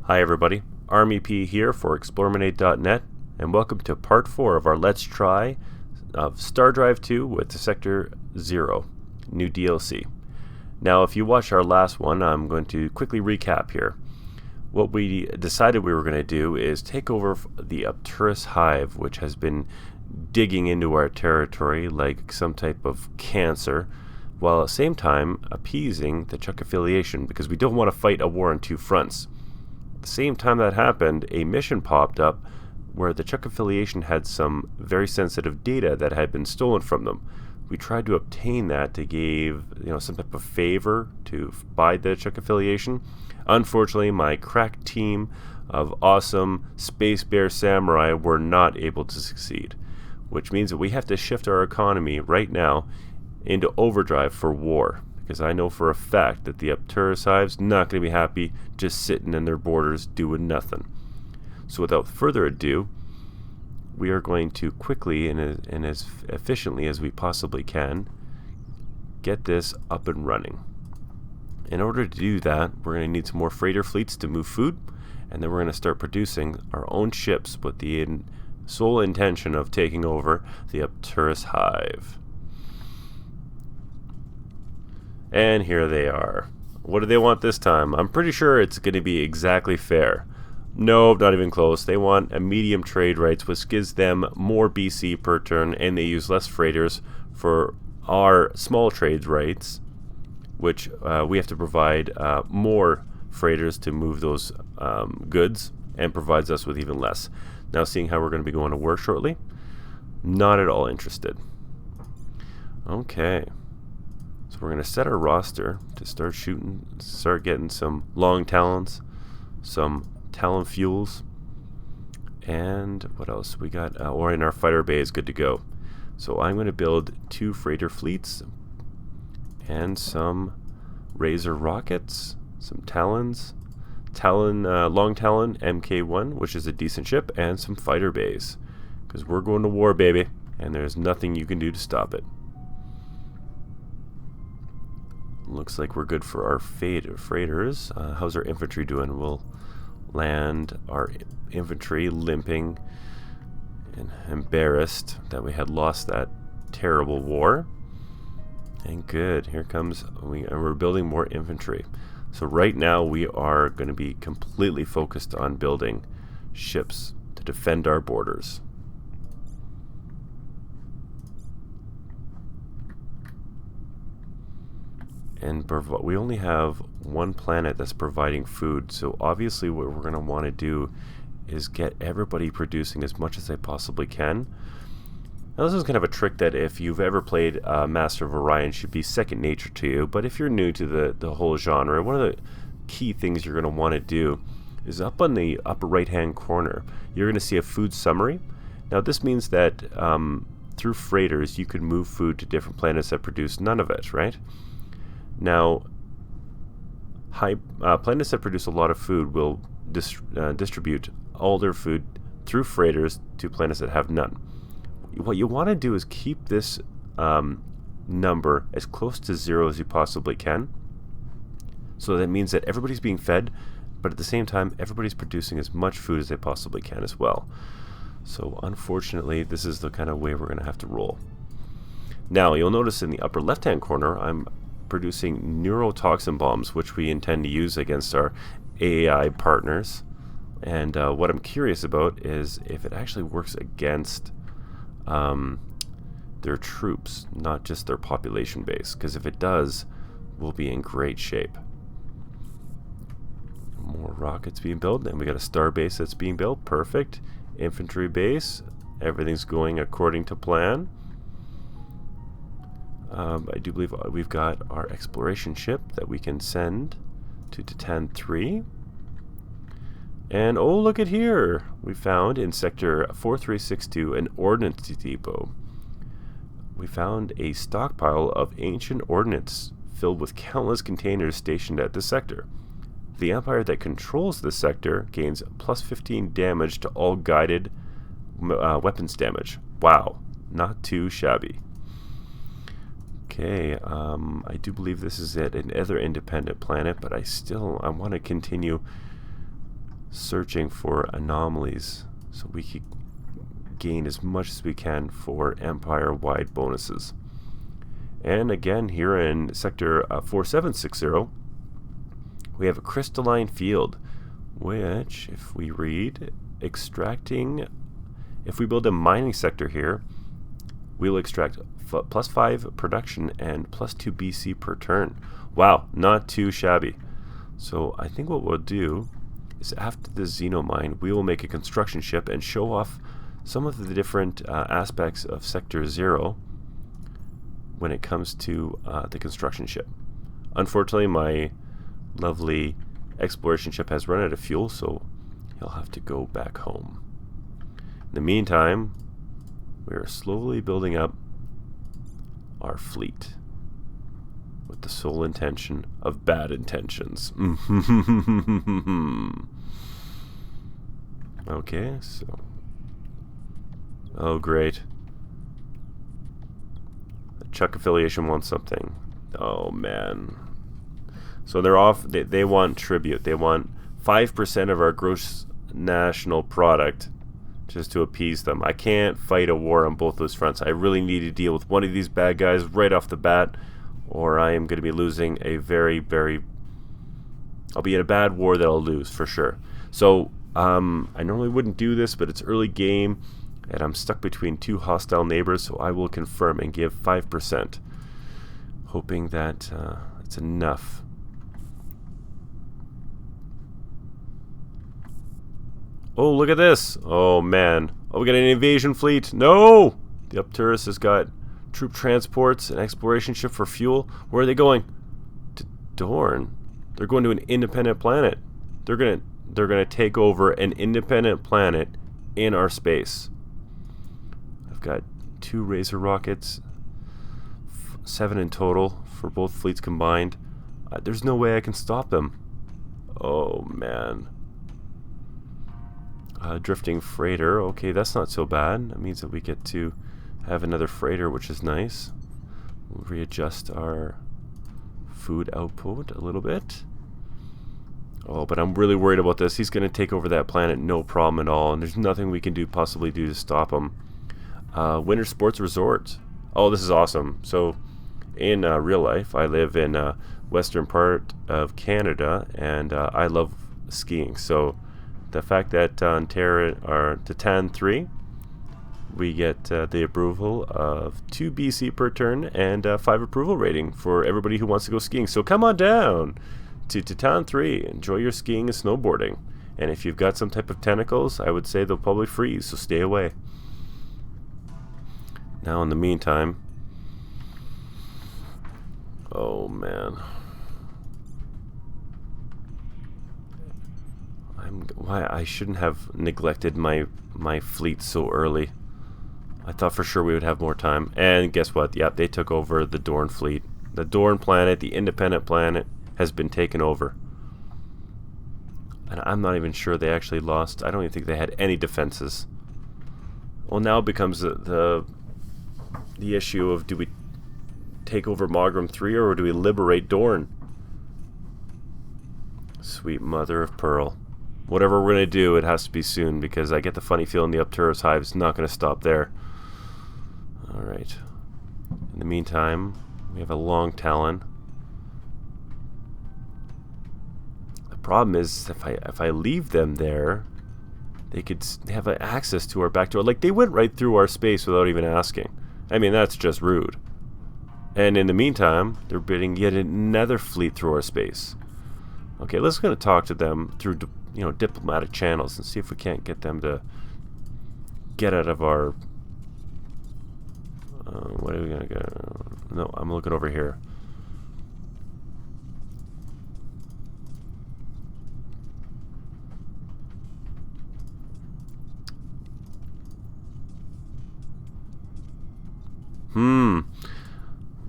Hi everybody, Army Pea here for Explorminate.net, and welcome to part 4 of our Let's Try of StarDrive 2 with the Sector 0, new DLC. Now if you watched our last one, I'm going to quickly recap here. What we decided we were going to do is take over the Arcturus hive, which has been digging into our territory like some type of cancer, while at the same time appeasing the Chuck affiliation, because we don't want to fight a war on two fronts. At the same time that happened, a mission popped up where the Chuck affiliation had some very sensitive data that had been stolen from them. We tried to obtain that to give some type of favor to by the Chuck affiliation. Unfortunately, my crack team of awesome Space Bear Samurai were not able to succeed, which means that we have to shift our economy right now into overdrive for war, because I know for a fact that the Arcturus hive's not going to be happy just sitting in their borders doing nothing. So without further ado, we are going to quickly and as efficiently as we possibly can get this up and running. In order to do that, we're going to need some more freighter fleets to move food, and then we're going to start producing our own ships with the sole intention of taking over the Arcturus hive. And here they are. What do they want this time? I'm pretty sure it's going to be exactly fair. Nope, not even close. They want a medium trade rights, which gives them more BC per turn, and they use less freighters for our small trade rights, which we have to provide more freighters to move those goods, and provides us with even less. Now, seeing how we're going to be going to war shortly, not at all interested. Okay. So we're going to set our roster to start getting some long talons, some talon fuels, and what else? We got, or in our fighter bay is good to go. So I'm going to build 2 freighter fleets and some Razor rockets, some talons, long talon MK1, which is a decent ship, and some fighter bays, because we're going to war, baby, and there's nothing you can do to stop it. Looks like we're good for our freighters. How's our infantry doing? We'll land our infantry limping and embarrassed that we had lost that terrible war. And good, here comes, we're building more infantry. So right now we are going to be completely focused on building ships to defend our borders. And we only have one planet that's providing food, so obviously what we're going to want to do is get everybody producing as much as they possibly can. Now this is kind of a trick that if you've ever played Master of Orion should be second nature to you, but if you're new to the whole genre, one of the key things you're going to want to do is up on the upper right hand corner, you're going to see a food summary. Now this means that through freighters you can move food to different planets that produce none of it, right? Now, planets that produce a lot of food will distribute all their food through freighters to planets that have none. What you want to do is keep this number as close to 0 as you possibly can. So that means that everybody's being fed, but at the same time, everybody's producing as much food as they possibly can as well. So unfortunately, this is the kind of way we're going to have to roll. Now, you'll notice in the upper left-hand corner, I'm producing neurotoxin bombs, which we intend to use against our AI partners. And what I'm curious about is if it actually works against their troops, not just their population base, because if it does, we'll be in great shape. More rockets being built, and we got a star base that's being built. Perfect. Infantry base, everything's going according to plan. I do believe we've got our exploration ship that we can send to Titan 3. And oh, look at here! We found in Sector 4362 an ordnance depot. We found a stockpile of ancient ordnance filled with countless containers stationed at this sector. The Empire that controls this sector gains plus 15 damage to all guided weapons damage. Wow, not too shabby. Okay, I do believe this is at another independent planet, but I want to continue searching for anomalies so we can gain as much as we can for empire-wide bonuses. And again, here in sector 4760, we have a crystalline field, which, if we read, extracting, if we build a mining sector here, we'll extract +5 production and +2 BC per turn. Wow, not too shabby. So I think what we'll do is after the Xenomine, we will make a construction ship and show off some of the different aspects of Sector 0 when it comes to the construction ship. Unfortunately, my lovely exploration ship has run out of fuel, so he'll have to go back home. In the meantime, we are slowly building up our fleet with the sole intention of bad intentions. Okay, so... oh, great. The Chuck affiliation wants something. Oh, man. So they're off. They want tribute. They want 5% of our gross national product just to appease them. I can't fight a war on both those fronts. I really need to deal with one of these bad guys right off the bat, or I am going to be losing a very, very... I'll be in a bad war that I'll lose, for sure. So, I normally wouldn't do this, but it's early game, and I'm stuck between two hostile neighbors, so I will confirm and give 5%, hoping that it's enough. Oh, look at this! Oh, man. Oh, we got an invasion fleet. No! The Upturus has got troop transports, an exploration ship for fuel. Where are they going? To Dorn. They're going to an independent planet. They're gonna take over an independent planet in our space. I've got 2 Razor rockets, 7 in total for both fleets combined. There's no way I can stop them. Oh, man. Drifting freighter. Okay, that's not so bad. That means that we get to have another freighter, which is nice. We'll readjust our food output a little bit. Oh, but I'm really worried about this. He's going to take over that planet, no problem at all, and there's nothing we can possibly do to stop him. Winter Sports Resort. Oh, this is awesome. So, in real life, I live in western part of Canada, and I love skiing. So, the fact that on Titan 3, we get the approval of 2 BC per turn and 5 approval rating for everybody who wants to go skiing. So come on down to Titan 3. Enjoy your skiing and snowboarding. And if you've got some type of tentacles, I would say they'll probably freeze, so stay away. Now, in the meantime... oh, man. Why I shouldn't have neglected my fleet so early. I thought for sure we would have more time. And guess what? Yep, they took over the Dorn fleet. The Dorn planet, the independent planet, has been taken over. And I'm not even sure they actually lost. I don't even think they had any defenses. Well, now it becomes the issue of, do we take over Mogram 3 or do we liberate Dorn? Sweet mother of pearl. Whatever we're going to do, it has to be soon, because I get the funny feeling the Upturus hive is not going to stop there. Alright. In the meantime, we have a long talon. The problem is, if I leave them there, they could have access to our back door. Like, they went right through our space without even asking. I mean, that's just rude. And in the meantime, they're bidding yet another fleet through our space. Okay, let's go to talk to them through diplomatic channels and see if we can't get them to get out of our... what are we gonna go? No, I'm looking over here.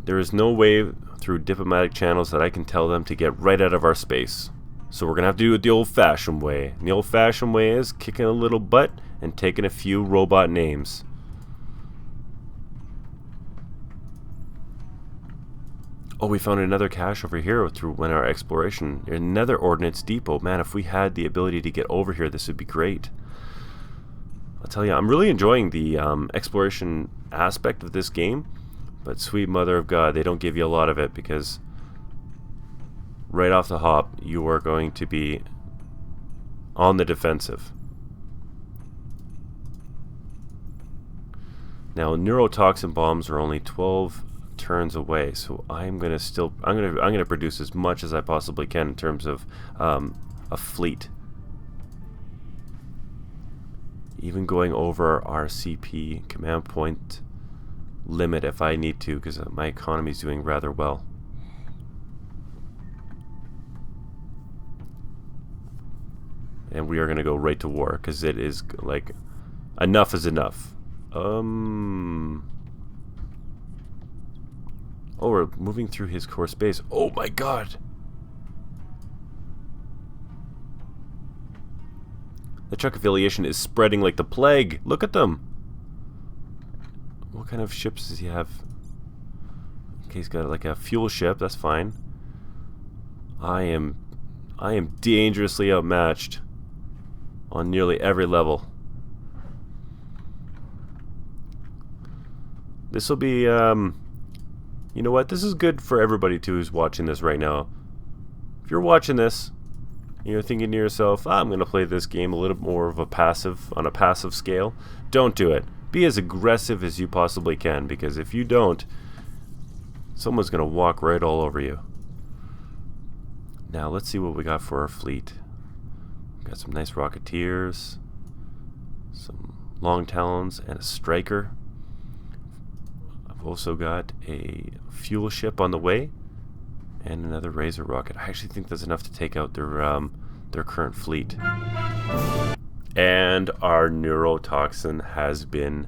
There is no way through diplomatic channels that I can tell them to get right out of our space. So we're going to have to do it the old-fashioned way. And the old-fashioned way is kicking a little butt and taking a few robot names. Oh, we found another cache over here through our exploration. Another ordnance depot. Man, if we had the ability to get over here, this would be great. I'll tell you, I'm really enjoying the exploration aspect of this game. But sweet mother of God, they don't give you a lot of it, because right off the hop, you are going to be on the defensive. Now, neurotoxin bombs are only 12 turns away, so I'm gonna produce as much as I possibly can in terms of a fleet. Even going over our CP command point limit if I need to, because my economy is doing rather well. And we are gonna go right to war, because it is like enough is enough. Oh, we're moving through his core space. Oh my God! The truck affiliation is spreading like the plague. Look at them. What kind of ships does he have? Okay, he's got like a fuel ship. That's fine. I am dangerously outmatched on nearly every level. This will be, you know what? This is good for everybody too who's watching this right now. If you're watching this, you're thinking to yourself, I'm going to play this game a little more of a passive, on a passive scale. Don't do it. Be as aggressive as you possibly can, because if you don't, someone's going to walk right all over you. Now let's see what we got for our fleet. We've got some nice rocketeers, some long talons, and a striker. I've also got a fuel ship on the way and another Razor rocket. I actually think that's enough to take out their current fleet. And our neurotoxin has been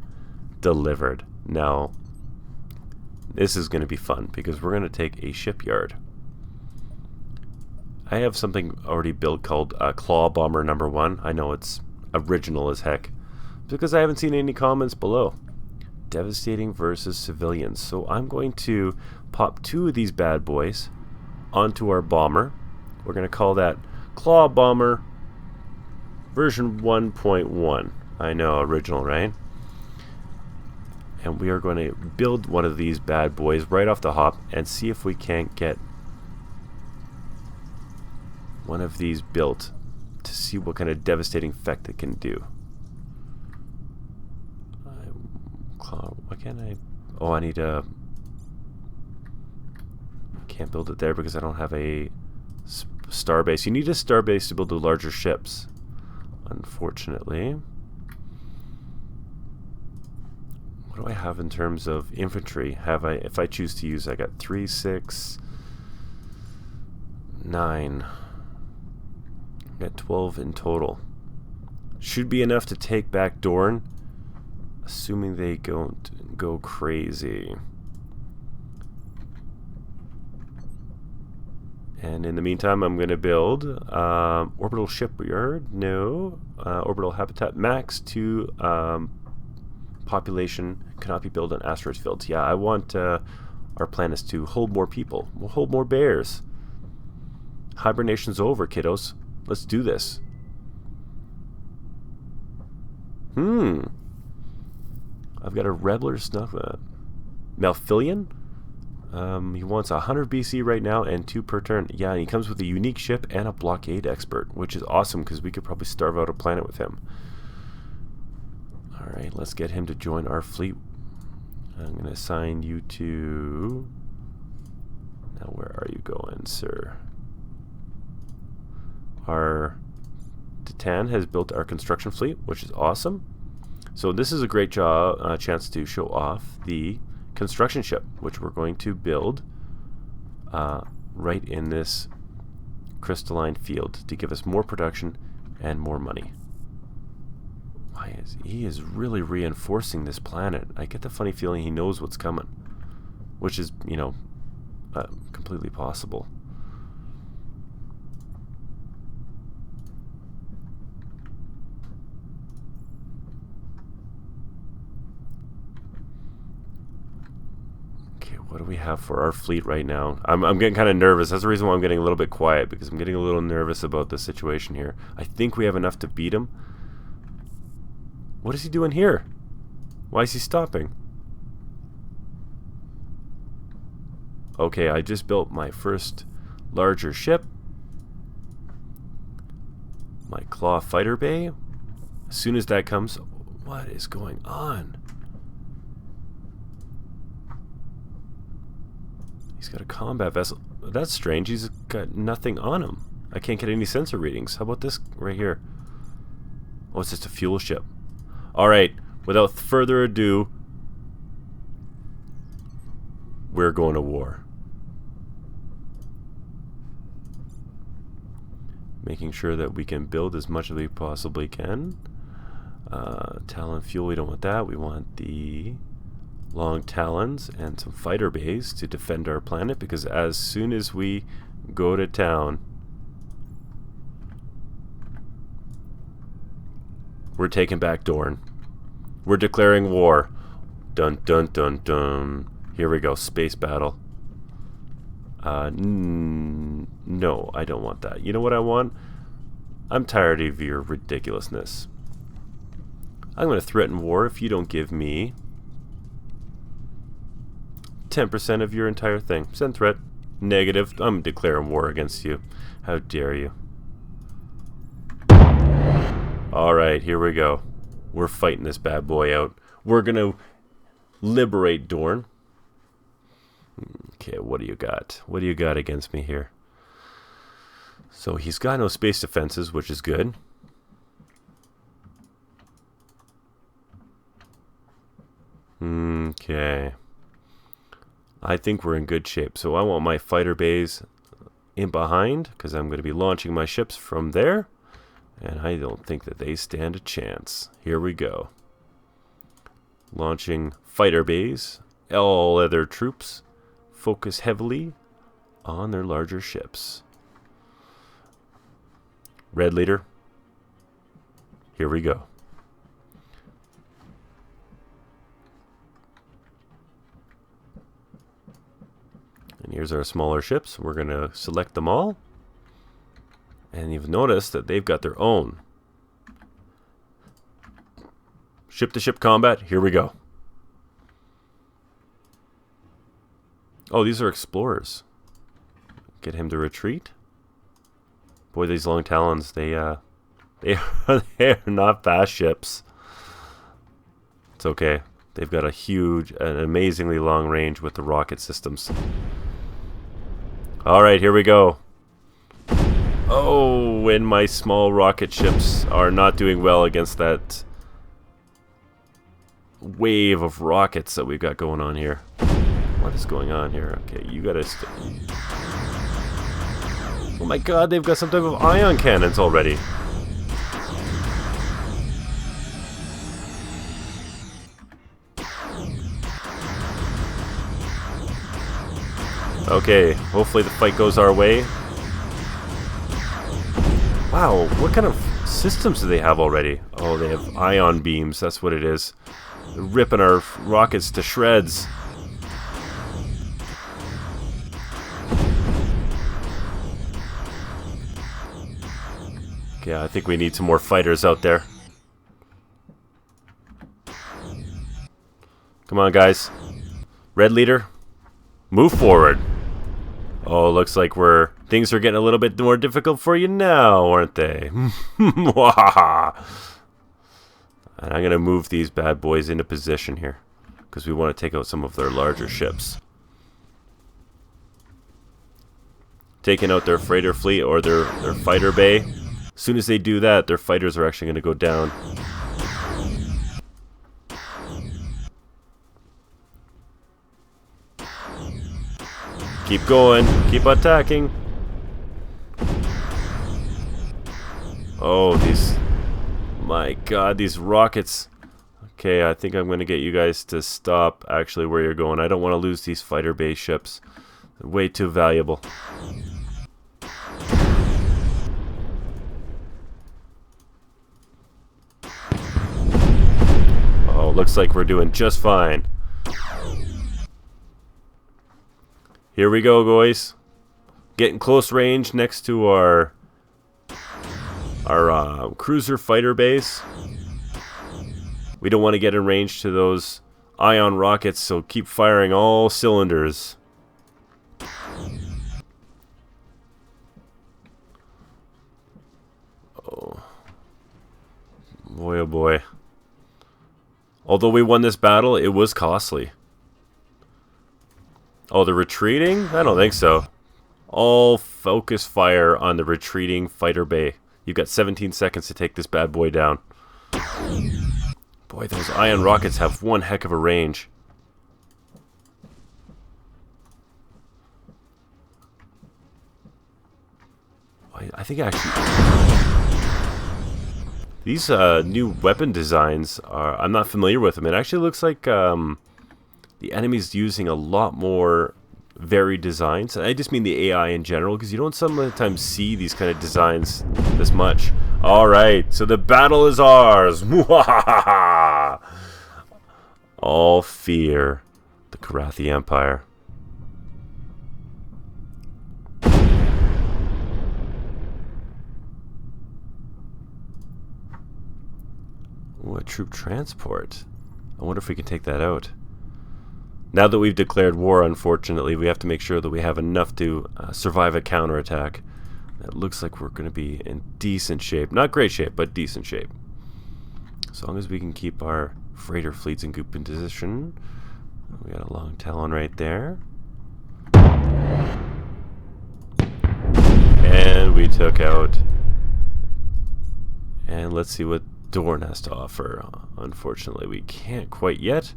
delivered. Now, this is going to be fun, because we're going to take a shipyard. I have something already built called Claw Bomber number 1. I know it's original as heck, because I haven't seen any comments below. Devastating versus civilians. So I'm going to pop 2 of these bad boys onto our bomber. We're going to call that Claw Bomber version 1.1. I know, original, right? And we are going to build one of these bad boys right off the hop and see if we can't get one of these built to see what kind of devastating effect it can do. Why can't I? Oh, I need a... Can't build it there because I don't have a starbase. You need a starbase to build the larger ships, unfortunately. What do I have in terms of infantry? If I choose to use, I got 3, 6, 9. I got 12 in total. Should be enough to take back Dorne, assuming they don't go crazy. And in the meantime, I'm going to build orbital shipyard. No. Orbital habitat max to population cannot be built on asteroid fields. Yeah, I want our plan is to hold more people. We'll hold more bears. Hibernation's over, kiddos. Let's do this. I've got a Rebler snuff. Malfilian? He wants 100 BC right now and 2 per turn. Yeah, and he comes with a unique ship and a blockade expert, which is awesome because we could probably starve out a planet with him. Alright, let's get him to join our fleet. I'm going to assign you to... Now, where are you going, sir? Our Titan has built our construction fleet, which is awesome. So this is a great chance to show off the construction ship, which we're going to build right in this crystalline field to give us more production and more money. He is really reinforcing this planet. I get the funny feeling he knows what's coming, which is, you know, completely possible. what do we have for our fleet right now? I'm getting kind of nervous. That's the reason why I'm getting a little bit quiet, because I'm getting a little nervous about the situation here. I think we have enough to beat him. What is he doing here? Why is he stopping? Okay, I just built my first larger ship. My claw fighter bay. As soon as that comes, what is going on? He's got a combat vessel. That's strange. He's got nothing on him. I can't get any sensor readings. How about this right here? Oh, it's just a fuel ship. Alright, without further ado, we're going to war. Making sure that we can build as much as we possibly can. Talon fuel, we don't want that. We want the long talons and some fighter bays to defend our planet, because as soon as we go to town, we're taking back Dorne. We're declaring war. Dun dun dun dun. Here we go, space battle. No, I don't want that. You know what I want? I'm tired of your ridiculousness. I'm going to threaten war if you don't give me 10% of your entire thing. Send threat. Negative. I'm declaring war against you. How dare you? Alright, here we go. We're fighting this bad boy out. We're going to liberate Dorne. Okay, what do you got? What do you got against me here? So he's got no space defenses, which is good. Okay. I think we're in good shape. So I want my fighter bays in behind, because I'm going to be launching my ships from there. And I don't think that they stand a chance. Here we go. Launching fighter bays. All other troops focus heavily on their larger ships. Red leader. Here we go. And here's our smaller ships. We're going to select them all. And you've noticed that they've got their own ship-to-ship combat. Here we go. Oh, these are explorers. Get him to retreat. Boy, these long talons, they're not fast ships. It's okay. They've got an amazingly long range with the rocket systems. Alright, here we go. Oh, and my small rocket ships are not doing well against that wave of rockets that we've got going on here. What is going on here? Okay, you gotta oh my god, they've got some type of ion cannons already. Okay, hopefully the fight goes our way. Wow, what kind of systems do they have already? Oh, they have ion beams, that's what it is. They're ripping our rockets to shreds. Okay, I think we need some more fighters out there. Come on, guys. Red leader, move forward. Oh, looks like things are getting a little bit more difficult for you now, aren't they? And I'm going to move these bad boys into position here, because we want to take out some of their larger ships. Taking out their freighter fleet or their fighter bay. As soon as they do that, their fighters are actually going to go down. Keep going. Keep attacking. Oh, my god, these rockets. Okay, I think I'm going to get you guys to stop actually where you're going. I don't want to lose these fighter base ships. They're way too valuable. Oh, looks like we're doing just fine. Here we go, guys. Getting close range next to our cruiser fighter base. We don't want to get in range to those ion rockets, so keep firing all cylinders. Oh boy, oh boy. Although we won this battle, it was costly. Oh, they're retreating? I don't think so. All focus fire on the retreating fighter bay. You've got 17 seconds to take this bad boy down. Boy, those ion rockets have one heck of a range. I think actually these new weapon designs are, I'm not familiar with them. It actually looks like the enemy's using a lot more varied designs. I just mean the AI in general, because you don't sometimes see these kind of designs this much. Alright, so the battle is ours. All fear the Karathi Empire. Ooh, a troop transport. I wonder if we can take that out. Now that we've declared war, unfortunately, we have to make sure that we have enough to survive a counterattack. It looks like we're going to be in decent shape. Not great shape, but decent shape. As long as we can keep our freighter fleets in good position. We got a long talon right there. And we took out. And let's see what Dorn has to offer. Unfortunately, we can't quite yet,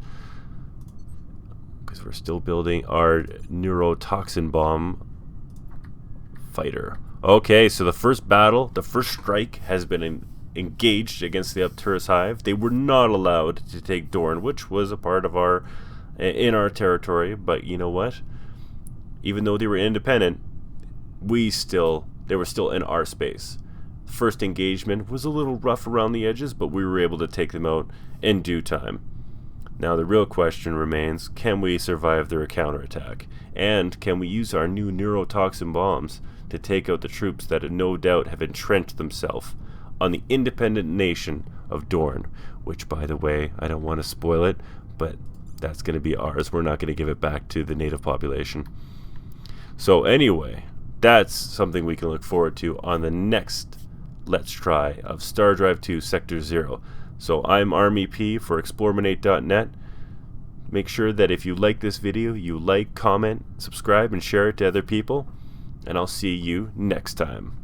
because we're still building our neurotoxin bomb fighter. Okay, so the first battle, the first strike has been engaged against the Arcturus Hive. They were not allowed to take Dorn, which was a part of our in our territory. But you know what? Even though they were independent, they were still in our space. First engagement was a little rough around the edges, but we were able to take them out in due time. Now the real question remains, can we survive their counterattack? And can we use our new neurotoxin bombs to take out the troops that no doubt have entrenched themselves on the independent nation of Dorn? Which, by the way, I don't want to spoil it, but that's going to be ours. We're not going to give it back to the native population. So anyway, that's something we can look forward to on the next Let's Try of StarDrive 2 Sector 0. So I'm Army Pea for Explorminate.net. Make sure that if you like this video, you like, comment, subscribe, and share it to other people. And I'll see you next time.